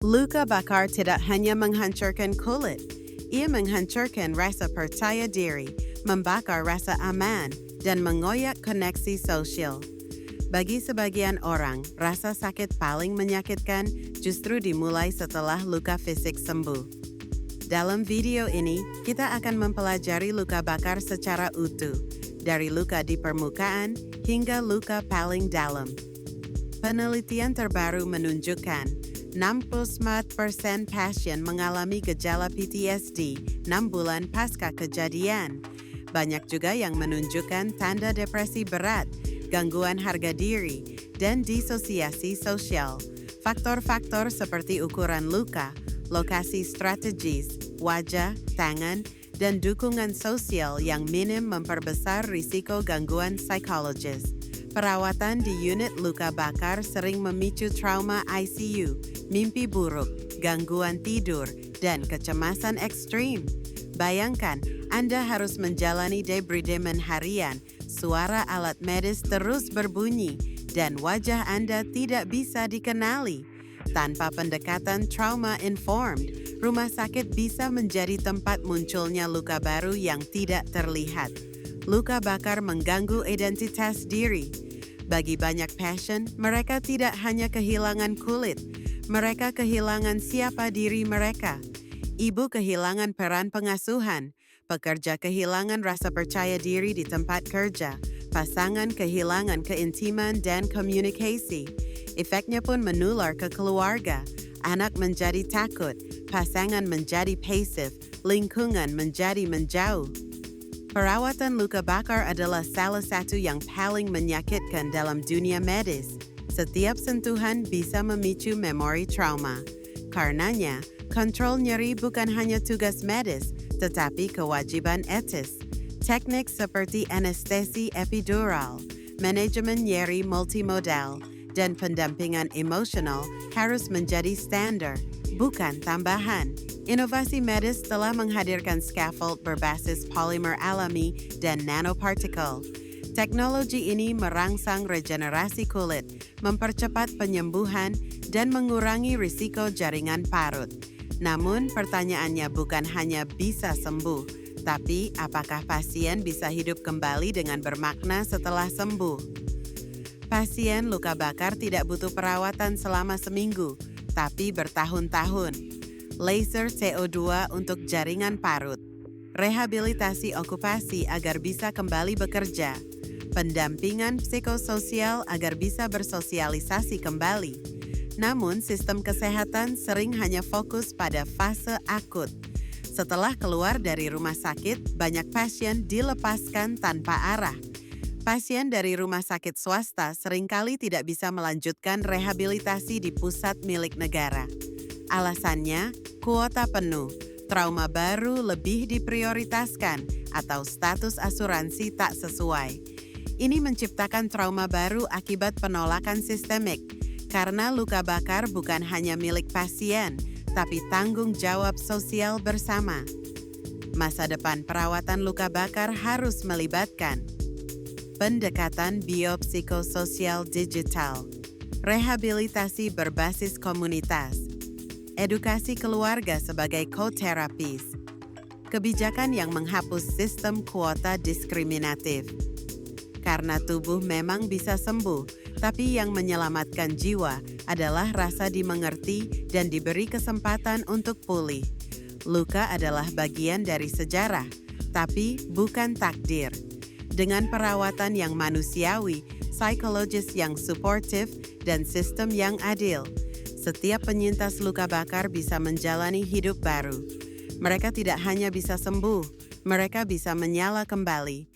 Luka bakar tidak hanya menghancurkan kulit, ia menghancurkan rasa percaya diri, membakar rasa aman, dan mengoyak koneksi sosial. Bagi sebagian orang, rasa sakit paling menyakitkan justru dimulai setelah luka fisik sembuh. Dalam video ini, kita akan mempelajari luka bakar secara utuh, dari luka di permukaan hingga luka paling dalam. Penelitian terbaru menunjukkan 64% pasien mengalami gejala PTSD 6 bulan pasca kejadian. Banyak juga yang menunjukkan tanda depresi berat, gangguan harga diri, dan disosiasi sosial. Faktor-faktor seperti ukuran luka, lokasi strategis, wajah, tangan, dan dukungan sosial yang minim memperbesar risiko gangguan psikologis. Perawatan di unit luka bakar sering memicu trauma ICU, mimpi buruk, gangguan tidur, dan kecemasan ekstrim. Bayangkan, Anda harus menjalani debridemen harian, suara alat medis terus berbunyi, dan wajah Anda tidak bisa dikenali. Tanpa pendekatan trauma-informed, rumah sakit bisa menjadi tempat munculnya luka baru yang tidak terlihat. Luka bakar mengganggu identitas diri. Bagi banyak pasien, mereka tidak hanya kehilangan kulit, mereka kehilangan siapa diri mereka. Ibu kehilangan peran pengasuhan, pekerja kehilangan rasa percaya diri di tempat kerja, pasangan kehilangan keintiman dan komunikasi. Efeknya pun menular ke keluarga, anak menjadi takut, pasangan menjadi pasif, lingkungan menjadi menjauh. Perawatan luka bakar adalah salah satu yang paling menyakitkan dalam dunia medis. Setiap sentuhan bisa memicu memori trauma. Karenanya, kontrol nyeri bukan hanya tugas medis, tetapi kewajiban etis. Teknik seperti anestesi epidural, manajemen nyeri multimodal, dan pendampingan emosional harus menjadi standar, bukan tambahan. Inovasi medis telah menghadirkan scaffold berbasis polimer alami dan nanopartikel. Teknologi ini merangsang regenerasi kulit, mempercepat penyembuhan, dan mengurangi risiko jaringan parut. Namun, pertanyaannya bukan hanya bisa sembuh, tapi apakah pasien bisa hidup kembali dengan bermakna setelah sembuh? Pasien luka bakar tidak butuh perawatan selama seminggu, tapi bertahun-tahun. Laser CO2 untuk jaringan parut, rehabilitasi okupasi agar bisa kembali bekerja, pendampingan psikososial agar bisa bersosialisasi kembali. Namun, sistem kesehatan sering hanya fokus pada fase akut. Setelah keluar dari rumah sakit, banyak pasien dilepaskan tanpa arah. Pasien dari rumah sakit swasta seringkali tidak bisa melanjutkan rehabilitasi di pusat milik negara. Alasannya, kuota penuh, trauma baru lebih diprioritaskan, atau status asuransi tak sesuai. Ini menciptakan trauma baru akibat penolakan sistemik, karena luka bakar bukan hanya milik pasien, tapi tanggung jawab sosial bersama. Masa depan perawatan luka bakar harus melibatkan pendekatan biopsikososial digital, rehabilitasi berbasis komunitas, edukasi keluarga sebagai co-terapis, kebijakan yang menghapus sistem kuota diskriminatif. Karena tubuh memang bisa sembuh, tapi yang menyelamatkan jiwa adalah rasa dimengerti dan diberi kesempatan untuk pulih. Luka adalah bagian dari sejarah, tapi bukan takdir. Dengan perawatan yang manusiawi, psikologis yang suportif, dan sistem yang adil, setiap penyintas luka bakar bisa menjalani hidup baru. Mereka tidak hanya bisa sembuh, mereka bisa menyala kembali,